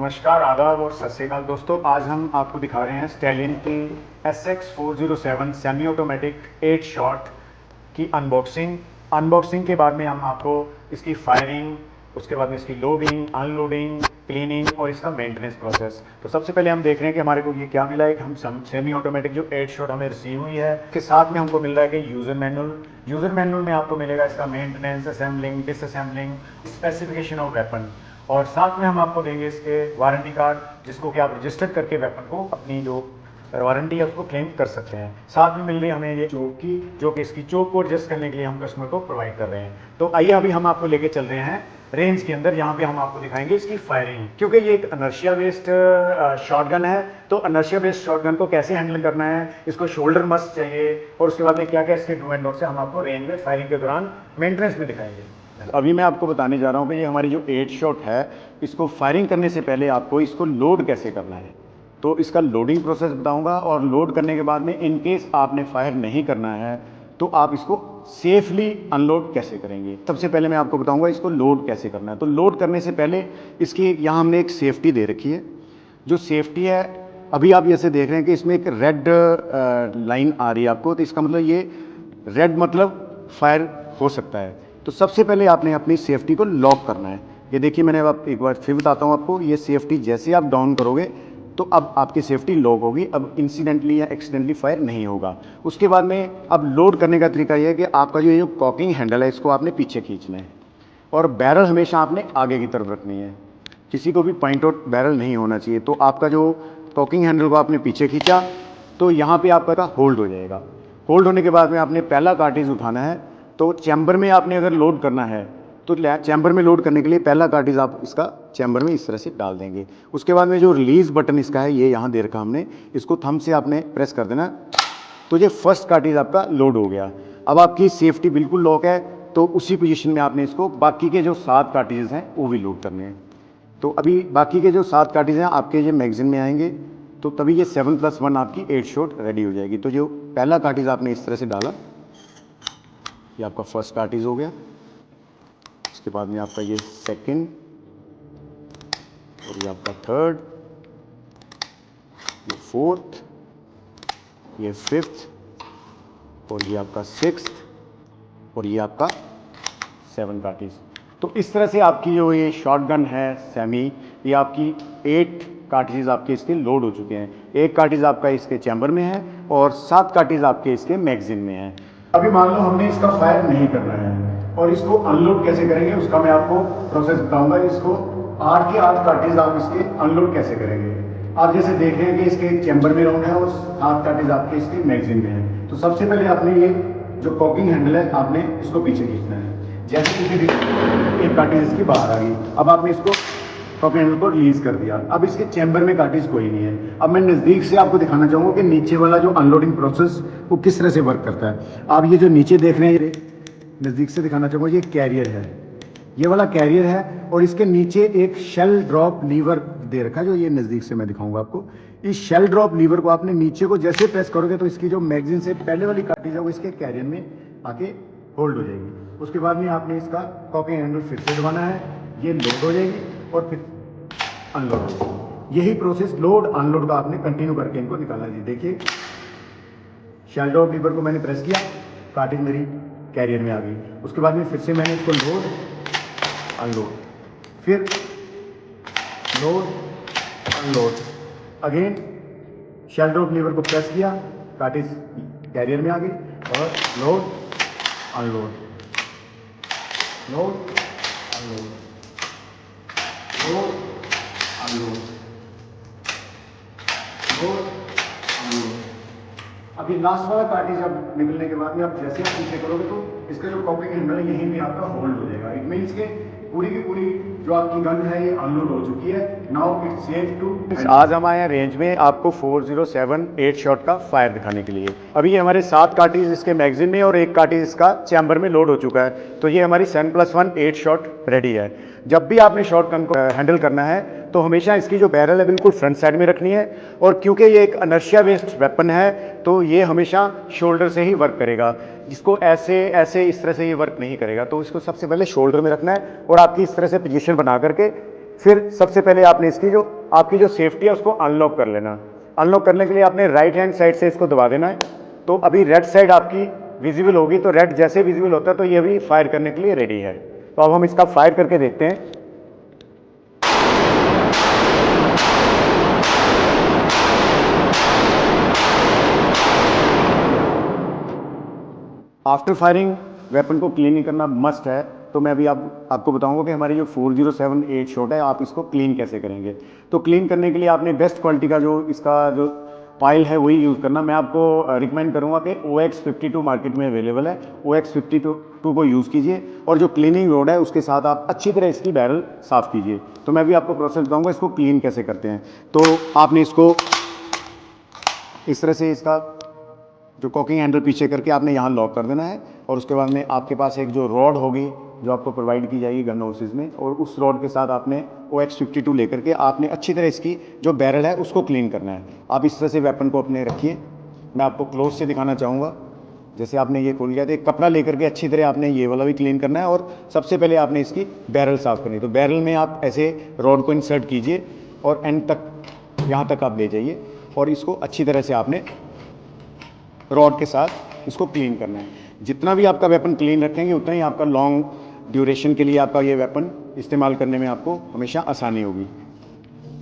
नमस्कार, आदाब और सत श्री अकाल दोस्तों। आज हम आपको दिखा रहे हैं स्टैलियन की SX407 सेमी ऑटोमेटिक 8 शॉट की अनबॉक्सिंग के बाद में हम आपको इसकी फायरिंग, उसके बाद में इसकी लोडिंग, अनलोडिंग, क्लीनिंग और इसका मेंटेनेंस प्रोसेस। तो सबसे पहले हम देख रहे हैं कि हमारे को ये क्या मिला है। हम सेमी ऑटोमेटिक जो 8 शॉट हमें रिसीव हुई है, के साथ में हमको मिल रहा है कि यूज़र मैनुअल में आपको मिलेगा इसका maintenance, assembling, डिसअसेंबलिंग, specification of weapon, और साथ में हम आपको देंगे इसके वारंटी कार्ड, जिसको कि आप रजिस्टर करके वेपन को अपनी जो वारंटी है उसको क्लेम कर सकते हैं। साथ में मिल रही हमें ये चोक की, जो कि इसकी चोक को एडजस्ट करने के लिए हम कस्टमर को प्रोवाइड कर रहे हैं। तो आइए अभी हम आपको लेके चल रहे हैं रेंज के अंदर। यहाँ पे हम आपको दिखाएंगे इसकी फायरिंग, क्योंकि ये एक इनर्शिया बेस्ड शॉटगन है। तो इनर्शिया बेस्ड शॉटगन को कैसे हैंडल करना है, इसको शोल्डर मस्ट चाहिए, और उसके बाद में क्या क्या इसके डू एंड डोंट से हम आपको रेंज में फायरिंग के दौरान मेंटेनेंस में दिखाएंगे। अभी मैं आपको बताने जा रहा हूँ कि ये हमारी जो 8 शॉट है, इसको फायरिंग करने से पहले आपको इसको लोड कैसे करना है। तो इसका लोडिंग प्रोसेस बताऊंगा, और लोड करने के बाद में इन केस आपने फायर नहीं करना है तो आप इसको सेफली अनलोड कैसे करेंगे। सबसे पहले मैं आपको बताऊंगा इसको लोड कैसे करना है। तो लोड करने से पहले इसकी यहाँ हमने एक सेफ्टी दे रखी है। जो सेफ्टी है, अभी आप जैसे देख रहे हैं कि इसमें एक रेड लाइन आ रही है आपको, तो इसका मतलब ये रेड मतलब फायर हो सकता है। तो सबसे पहले आपने अपनी सेफ्टी को लॉक करना है। ये देखिए, मैंने अब एक बार फिर बताता हूँ आपको। ये सेफ्टी जैसे आप डाउन करोगे तो अब आपकी सेफ्टी लॉक होगी, अब इंसिडेंटली या एक्सीडेंटली फायर नहीं होगा। उसके बाद में अब लोड करने का तरीका ये है कि आपका जो ये कॉकिंग हैंडल है, इसको आपने पीछे खींचना है, और बैरल हमेशा आपने आगे की तरफ रखनी है। किसी को भी पॉइंट आउट बैरल नहीं होना चाहिए। तो आपका जो कॉकिंग हैंडल को आपने पीछे खींचा तो यहाँ पे आपका होल्ड हो जाएगा। होल्ड होने के बाद में आपने पहला कार्ट्रिज उठाना है। तो चैम्बर में आपने अगर लोड करना है तो चैम्बर में लोड करने के लिए पहला कार्ट्रिज आप इसका चैम्बर में इस तरह से डाल देंगे। उसके बाद में जो रिलीज़ बटन इसका है, ये यहाँ दे रखा हमने, इसको थंब से आपने प्रेस कर देना, तो ये फर्स्ट कार्ट्रिज आपका लोड हो गया। अब आपकी सेफ्टी बिल्कुल लॉक है, तो उसी पोजीशन में आपने इसको बाकी के जो 7 कार्ट्रिजेस हैं वो भी लोड करने हैं। तो अभी बाकी के जो 7 कार्ट्रिज हैं आपके ये मैगजीन में आएंगे, तो तभी ये 7+1 आपकी 8 शॉट रेडी हो जाएगी। तो जो पहला कार्ट्रिज आपने इस तरह से डाला, ये आपका फर्स्ट कार्ट्रिज हो गया। उसके बाद में आपका ये सेकंड, और ये आपका थर्ड, ये फोर्थ, ये फिफ्थ, और ये आपका सिक्स्थ, और ये आपका 7 कार्ट्रिज। तो इस तरह से आपकी जो ये शॉटगन है सेमी, ये आपकी 8 कार्ट्रिज आपके इसके लोड हो चुके हैं। 1 कार्ट्रिज आपका इसके चैम्बर में है और 7 कार्ट्रिज आपके इसके मैगजीन में है। अभी मान लो हमने इसका फायर नहीं करना है और इसको अनलोड कैसे करेंगे उसका मैं आपको प्रोसेस बताऊंगा। इसको 8 के 8 कार्ट्रिज आप इसके अनलोड कैसे करेंगे। आप जैसे देख रहे हैं कि इसके चैम्बर में राउंड है और 7 कार्ट्रिज आपके इसके मैगजीन में है। तो सबसे पहले आपने ये जो कॉकिंग हैंडल है, आपने इसको पीछे खींचना है। जैसे कि एक कार्ट्रिज इसकी बाहर आ गई, अब आपने इसको कॉकिंग हैंडल को रिलीज कर दिया। अब इसके चैम्बर में कार्ट्रिज कोई नहीं है। अब मैं नज़दीक से आपको दिखाना चाहूँगा कि नीचे वाला जो अनलोडिंग प्रोसेस वो किस तरह से वर्क करता है। आप ये जो नीचे देख रहे हैं, नज़दीक से दिखाना चाहूँगा, ये कैरियर है, ये वाला कैरियर है, और इसके नीचे एक शेल ड्रॉप लीवर दे रखा है, जो ये नज़दीक से मैं दिखाऊंगा आपको। इस शेल ड्रॉप लीवर को आपने नीचे को जैसे प्रेस करोगे तो इसकी जो मैगजीन से पहले वाली कार्ट्रिज है वो इसके कैरियर में आके होल्ड हो जाएगी। उसके बाद में आपने इसका कॉकिंग हैंडल फिर से दबाना है, ये लोड हो जाएगी और फिर अनलोड हो जाएगी। यही प्रोसेस लोड अनलोड का आपने कंटिन्यू करके इनको निकालना है। देखिए, शेल ड्रॉप लीवर को मैंने प्रेस किया, कार्ट्रिज मेरी कैरियर में आ गई। उसके बाद में फिर से मैंने इसको लोड अनलोड, फिर load unload, again shell drop lever को प्रेस किया, कार्ट्रिज कैरियर में आ गई, और load unload, load unload, load unload, load unload. अभी लास्ट वाला कार्ट्रिज अब निकलने के बाद में आप जैसे आप पीछे करोगे तो इसका जो कॉकिंग हैंडल है यहीं पे आपका होल्ड हो जाएगा। इट मीन्स के पूरी की पूरी जो आपकी गन है ये अनलोड हो चुकी है। Now it's safe to. आज हम आए हैं रेंज में आपको 407 8 शॉट का फायर दिखाने के लिए। अभी ये हमारे 7 कार्ट्रिज इसके मैगजीन में और 1 कार्ट्रिज इसका चैम्बर में लोड हो चुका है। तो ये हमारी 7+1 8 शॉट रेडी है। जब भी आपने शॉट गन को हैंडल करना है तो हमेशा इसकी जो बैरल है बिल्कुल फ्रंट साइड में रखनी है, और क्योंकि ये एक इनर्शिया बेस्ड वेपन है तो ये हमेशा शोल्डर से ही वर्क करेगा। इसको ऐसे ऐसे इस तरह से ये वर्क नहीं करेगा। तो इसको सबसे पहले शोल्डर में रखना है, और आपकी इस तरह से पोजीशन बना करके फिर सबसे पहले आपने इसकी जो आपकी जो सेफ्टी है उसको अनलॉक कर लेना। अनलॉक करने के लिए आपने राइट हैंड साइड से इसको दबा देना है। तो अभी रेड साइड आपकी विजिबल होगी, तो रेड जैसे विजिबल होता है तो ये भी फायर करने के लिए रेडी है। तो अब हम इसका फायर करके देखते हैं। आफ्टर फायरिंग वेपन को क्लीनिंग करना मस्ट है। तो मैं अभी आपको बताऊंगा कि हमारी जो 4078 शॉट है आप इसको क्लीन कैसे करेंगे। तो क्लीन करने के लिए आपने बेस्ट क्वालिटी का जो इसका जो पाइल है वही यूज़ करना। मैं आपको रिकमेंड करूंगा कि OX52 मार्केट में अवेलेबल है, OX52 को यूज़ कीजिए और जो क्लीनिंग रोड है उसके साथ आप अच्छी तरह इसकी बैरल साफ़ कीजिए। तो मैं भी आपको प्रोसेस बताऊँगा इसको क्लीन कैसे करते हैं। तो आपने इसको इस तरह से इसका जो कॉकिंग हैंडल पीछे करके आपने यहाँ लॉक कर देना है और उसके बाद में आपके पास एक जो रॉड होगी जो आपको प्रोवाइड की जाएगी गन हाउसेज में, और उस रॉड के साथ आपने OX52 लेकर के आपने अच्छी तरह इसकी जो बैरल है उसको क्लीन करना है। आप इस तरह से वेपन को अपने रखिए। मैं आपको क्लोज से दिखाना चाहूँगा। जैसे आपने ये खोल लिया तो एक कपड़ा लेकर के अच्छी तरह आपने ये वाला भी क्लीन करना है और सबसे पहले आपने इसकी बैरल साफ़ करनी है। तो बैरल में आप ऐसे रॉड को इंसर्ट कीजिए और एंड तक यहाँ तक आप ले जाइए और इसको अच्छी तरह से आपने रॉड के साथ इसको क्लीन करना है। जितना भी आपका वेपन क्लीन रखेंगे उतना ही आपका लॉन्ग ड्यूरेशन के लिए आपका ये वेपन इस्तेमाल करने में आपको हमेशा आसानी होगी।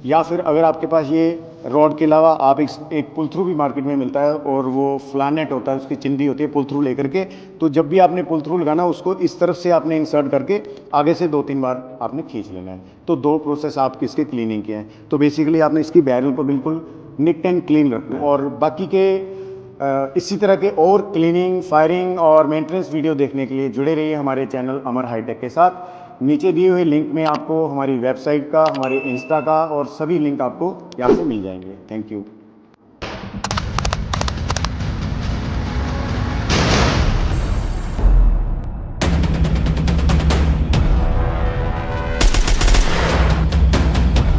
या फिर अगर आपके पास ये रॉड के अलावा आप एक पुल थ्रू भी मार्केट में मिलता है और वो फ्लानेट होता है, उसकी चिंदी होती है पुल थ्रू लेकर के, तो जब भी आपने पुल थ्रू लगाना उसको इस तरफ से आपने इंसर्ट करके आगे से 2-3 बार आपने खींच लेना है। तो 2 प्रोसेस आप इसके क्लीनिंग के हैं। तो बेसिकली आपने इसकी बैरल को बिल्कुल नीट एंड क्लीन रखना है। और बाकी के इसी तरह के और क्लीनिंग, फायरिंग और मेंटेनेंस वीडियो देखने के लिए जुड़े रहिए हमारे चैनल अमर हाईटेक के साथ। नीचे दिए हुए लिंक में आपको हमारी वेबसाइट का, हमारे इंस्टा का और सभी लिंक आपको यहाँ से मिल जाएंगे। Thank you.